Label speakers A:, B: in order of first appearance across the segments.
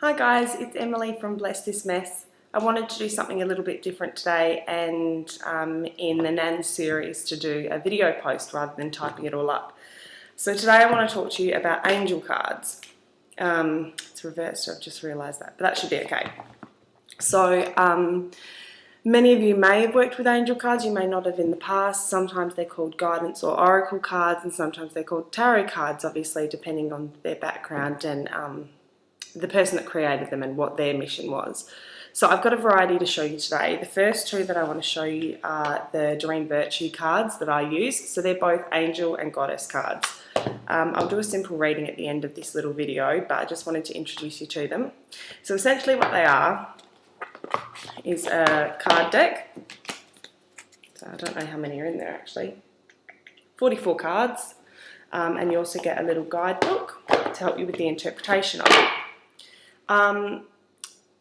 A: Hi guys, it's Emily from Bless This Mess. I wanted to do something a little bit different today and in the NANs series to do a video post rather than typing it all up. So today I want to talk to you about angel cards. It's reversed, I've just realised that, but that should be okay. So many of you may have worked with angel cards, you may not have in the past. Sometimes they're called guidance or oracle cards and sometimes they're called tarot cards, obviously depending on their background and the person that created them and what their mission was. So I've got a variety to show you today. The first two that I want to show you are the Dream Virtue cards that I use. So they're both angel and goddess cards. I'll do a simple reading at the end of this little video, but I just wanted to introduce you to them. So essentially what they are is a card deck. So I don't know how many are in there actually. 44 cards. And you also get a little guidebook to help you with the interpretation of it.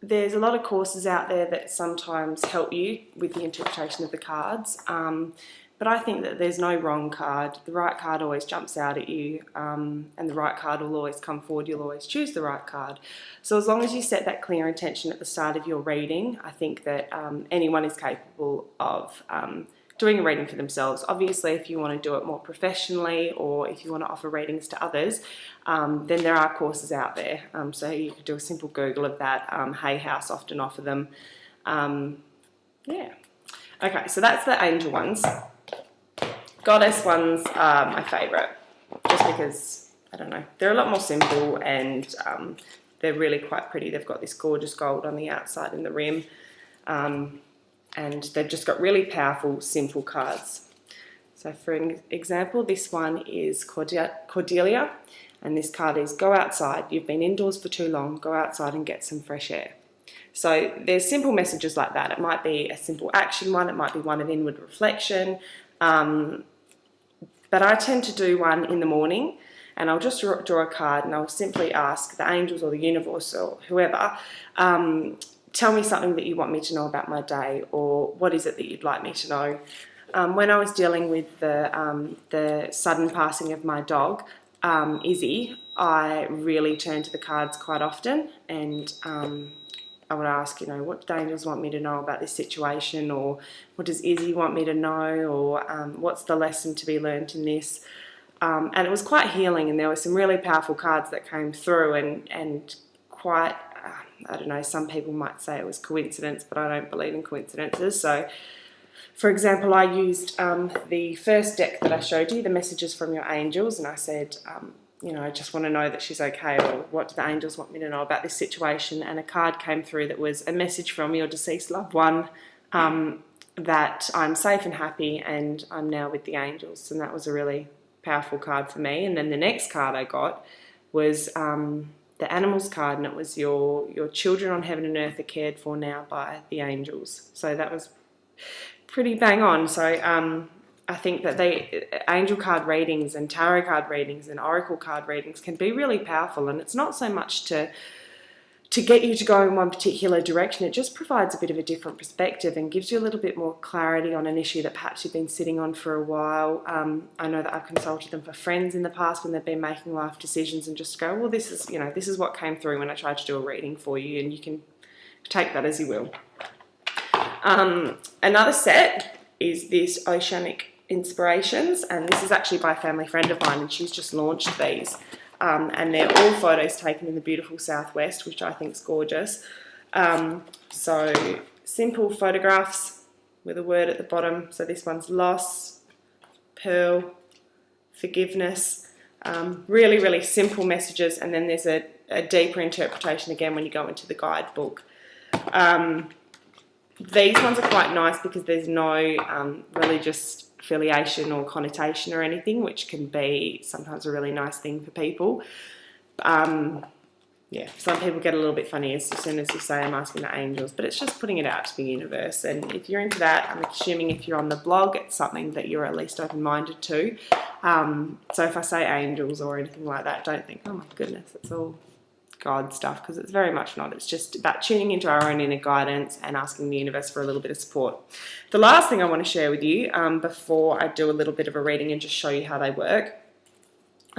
A: There's a lot of courses out there that sometimes help you with the interpretation of the cards, but I think that there's no wrong card. The right card always jumps out at you, and the right card will always come forward. You'll always choose the right card. So as long as you set that clear intention at the start of your reading, I think that anyone is capable of doing a reading for themselves. Obviously, if you want to do it more professionally or if you want to offer readings to others, then there are courses out there. So you could do a simple Google of that. Hay House often offer them. Yeah. Okay, so that's the angel ones. Goddess ones are my favourite, just because, I don't know, they're a lot more simple and they're really quite pretty. They've got this gorgeous gold on the outside and the rim. And they've just got really powerful, simple cards. So for example, this one is Cordelia, and this card is go outside. You've been indoors for too long, go outside and get some fresh air. So there's simple messages like that. It might be a simple action one, it might be one of inward reflection, but I tend to do one in the morning and I'll just draw a card and I'll simply ask the angels or the universe or whoever, tell me something that you want me to know about my day, or what is it that you'd like me to know. When I was dealing with the sudden passing of my dog, Izzy, I really turned to the cards quite often, and I would ask, what do the angels want me to know about this situation, or what does Izzy want me to know, or what's the lesson to be learned in this. And it was quite healing, and there were some really powerful cards that came through, and quite, I don't know, some people might say it was coincidence, but I don't believe in coincidences. So, for example, I used the first deck that I showed you, the messages from your angels, and I said, I just want to know that she's okay, or what do the angels want me to know about this situation? And a card came through that was a message from your deceased loved one, that I'm safe and happy and I'm now with the angels. And that was a really powerful card for me. And then the next card I got was the animals card, and it was your children on heaven and earth are cared for now by the angels. So that was pretty bang on. So I think that angel card readings and tarot card readings and oracle card readings can be really powerful, and it's not so much to get you to go in one particular direction. It just provides a bit of a different perspective and gives you a little bit more clarity on an issue that perhaps you've been sitting on for a while. I know that I've consulted them for friends in the past when they've been making life decisions, and just go, well, this is what came through when I tried to do a reading for you, and you can take that as you will. Another set is this Oceanic Inspirations, and this is actually by a family friend of mine, and she's just launched these. And they're all photos taken in the beautiful southwest, which I think is gorgeous. So simple photographs with a word at the bottom. So this one's loss, pearl, forgiveness. Really, really simple messages. And then there's a deeper interpretation again when you go into the guidebook. These ones are quite nice because there's no religious affiliation or connotation or anything, which can be sometimes a really nice thing for people. Yeah, some people get a little bit funny as soon as you say I'm asking the angels, but it's just putting it out to the universe. And if you're into that, I'm assuming if you're on the blog, it's something that you're at least open-minded to. So if I say angels or anything like that, don't think, oh my goodness, it's all God stuff, because it's very much not. It's just about tuning into our own inner guidance and asking the universe for a little bit of support. The last thing I want to share with you before I do a little bit of a reading and just show you how they work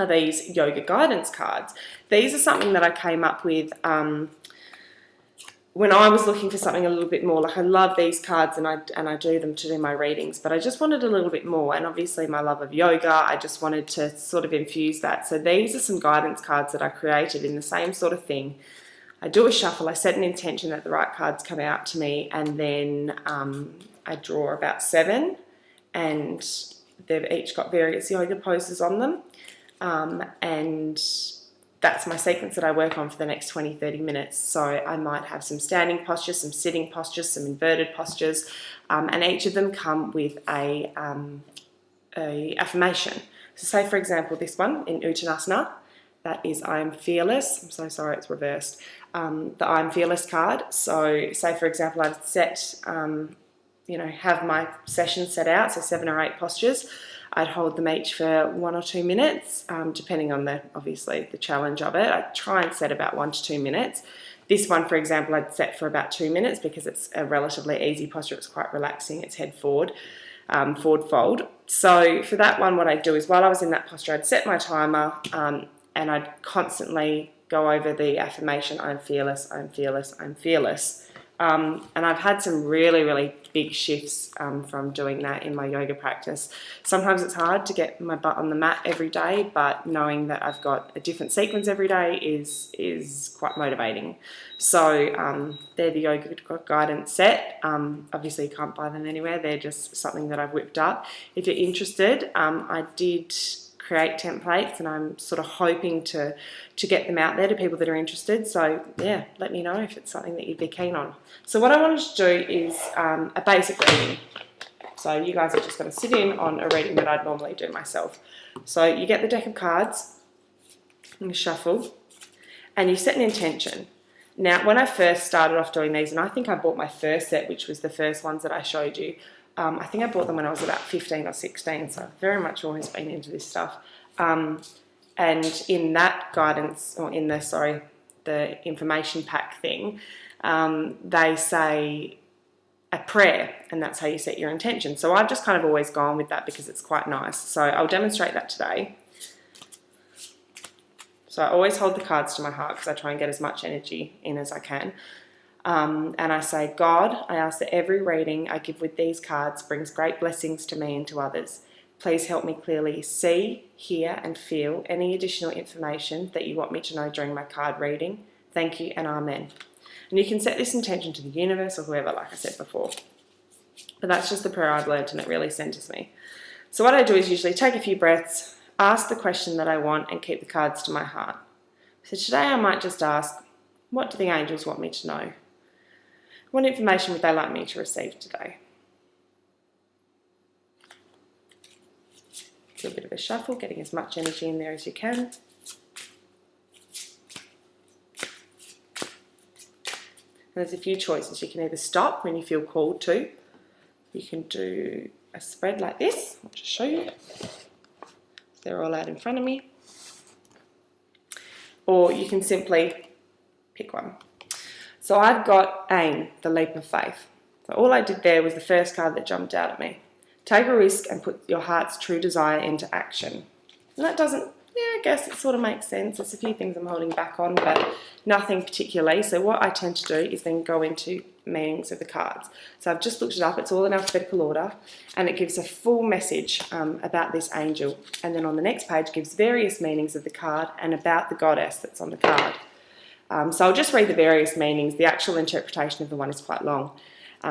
A: are these yoga guidance cards. These are something that I came up with when I was looking for something a little bit more, like I love these cards and I do them to do my readings, but I just wanted a little bit more, and obviously my love of yoga, I just wanted to sort of infuse that. So these are some guidance cards that I created in the same sort of thing. I do a shuffle, I set an intention that the right cards come out to me, and then I draw about 7, and they've each got various yoga poses on them, and that's my sequence that I work on for the next 20-30 minutes. So I might have some standing postures, some sitting postures, some inverted postures, and each of them come with a affirmation. So say, for example, this one in Uttanasana, that is I am fearless. I'm so sorry, it's reversed. The I am fearless card. So say, for example, I've set, have my session set out, so 7 or 8 postures. I'd hold them each for 1 or 2 minutes, depending on obviously the challenge of it. I try and set about 1 to 2 minutes. This one, for example, I'd set for about 2 minutes because it's a relatively easy posture. It's quite relaxing. It's head forward, forward fold. So for that one, what I'd do is while I was in that posture, I'd set my timer, and I'd constantly go over the affirmation, I'm fearless, I'm fearless, I'm fearless. And I've had some really, really big shifts from doing that in my yoga practice. Sometimes it's hard to get my butt on the mat every day, but knowing that I've got a different sequence every day is quite motivating. So they're the yoga guidance set. Obviously you can't buy them anywhere. They're just something that I've whipped up. If you're interested, I did create templates, and I'm sort of hoping to get them out there to people that are interested. So yeah, let me know if it's something that you'd be keen on. So what I wanted to do is a basic reading. So you guys are just going to sit in on a reading that I'd normally do myself. So you get the deck of cards and you shuffle, and you set an intention. Now, when I first started off doing these, and I think I bought my first set, which was the first ones that I showed you, I think I bought them when I was about 15 or 16, so I've very much always been into this stuff. And in that guidance, or in the information pack thing, they say a prayer, and that's how you set your intention. So I've just kind of always gone with that because it's quite nice. So I'll demonstrate that today. So I always hold the cards to my heart because I try and get as much energy in as I can. And I say, God, I ask that every reading I give with these cards brings great blessings to me and to others. Please help me clearly see, hear and feel any additional information that you want me to know during my card reading. Thank you and Amen. And you can set this intention to the universe or whoever, like I said before. But that's just the prayer I've learned, and it really centers me. So what I do is usually take a few breaths, ask the question that I want, and keep the cards to my heart. So today I might just ask, what do the angels want me to know? What information would they like me to receive today? Do a bit of a shuffle, getting as much energy in there as you can. And there's a few choices. You can either stop when you feel called to. You can do a spread like this. I'll just show you. They're all out in front of me. Or you can simply pick one. So I've got AIM, the leap of faith. So all I did there was the first card that jumped out at me. Take a risk and put your heart's true desire into action. And that doesn't, I guess it sort of makes sense. There's a few things I'm holding back on, but nothing particularly. So what I tend to do is then go into meanings of the cards. So I've just looked it up. It's all in alphabetical order, and it gives a full message about this angel. And then on the next page gives various meanings of the card and about the goddess that's on the card. So I'll just read the various meanings. The actual interpretation of the one is quite long.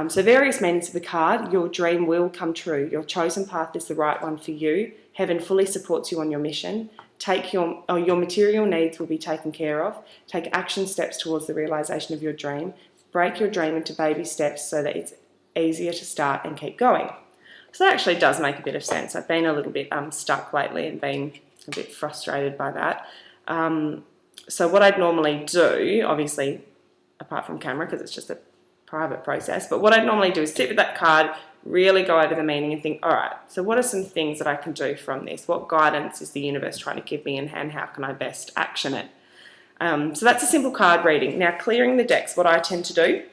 A: So various meanings of the card: your dream will come true. Your chosen path is the right one for you. Heaven fully supports you on your mission. Your material needs will be taken care of. Take action steps towards the realisation of your dream. Break your dream into baby steps so that it's easier to start and keep going. So that actually does make a bit of sense. I've been a little bit stuck lately and been a bit frustrated by that. So what I'd normally do, obviously, apart from camera, because it's just a private process, but what I'd normally do is sit with that card, really go over the meaning and think, all right, so what are some things that I can do from this? What guidance is the universe trying to give me, and how can I best action it? So that's a simple card reading. Now, clearing the decks, what I tend to do,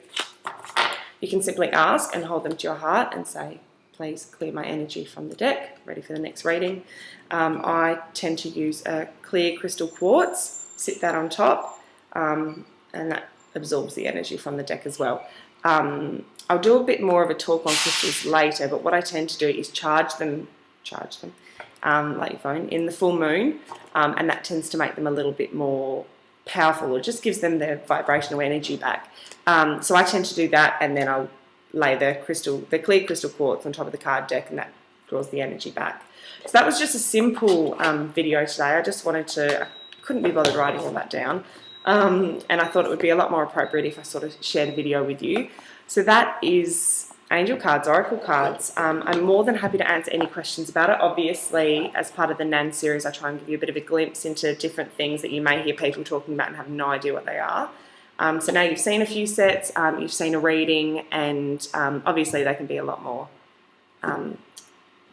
A: you can simply ask and hold them to your heart and say, please clear my energy from the deck, ready for the next reading. I tend to use a clear crystal quartz, sit that on top, and that absorbs the energy from the deck as well. I'll do a bit more of a talk on crystals later, but what I tend to do is charge them like your phone in the full moon, and that tends to make them a little bit more powerful, or just gives them their vibrational energy back. So I tend to do that, and then I'll lay the clear crystal quartz on top of the card deck, and that draws the energy back. So that was just a simple video today. I couldn't be bothered writing all that down, and I thought it would be a lot more appropriate if I sort of shared a video with you. So that is angel cards, oracle cards. I'm more than happy to answer any questions about it. Obviously, as part of the NANs series, I try and give you a bit of a glimpse into different things that you may hear people talking about and have no idea what they are. So now you've seen a few sets, you've seen a reading, and obviously they can be a lot more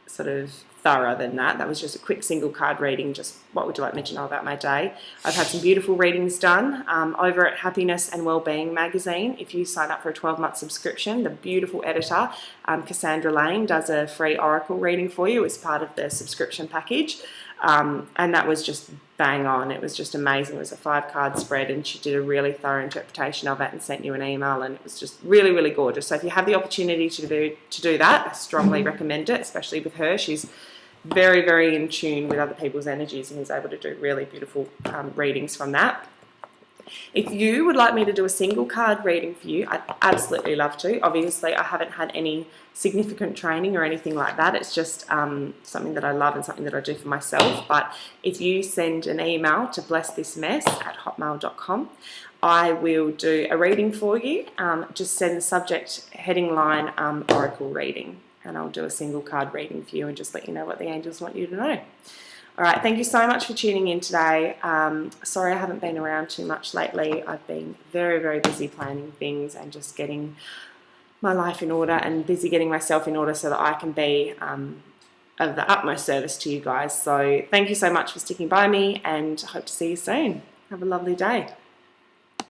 A: sort of thorough than that. That was just a quick single card reading, just what would you like me to know about my day. I've had some beautiful readings done over at Happiness and Wellbeing magazine. If you sign up for a 12-month subscription, the beautiful editor, Cassandra Lane, does a free oracle reading for you as part of the subscription package. And that was just bang on. It was just amazing. It was a 5-card spread, and she did a really thorough interpretation of it and sent you an email, and it was just really, really gorgeous. So if you have the opportunity to do that, I strongly recommend it, especially with her. She's very, very in tune with other people's energies and is able to do really beautiful readings from that. If you would like me to do a single card reading for you, I'd absolutely love to. Obviously, I haven't had any significant training or anything like that. It's just something that I love and something that I do for myself. But if you send an email to blessthismess@hotmail.com, I will do a reading for you. Just send the subject heading line oracle reading, and I'll do a single card reading for you and just let you know what the angels want you to know. All right, thank you so much for tuning in today. Sorry I haven't been around too much lately. I've been very, very busy planning things and just getting my life in order, and busy getting myself in order so that I can be of the utmost service to you guys. So thank you so much for sticking by me, and hope to see you soon. Have a lovely day.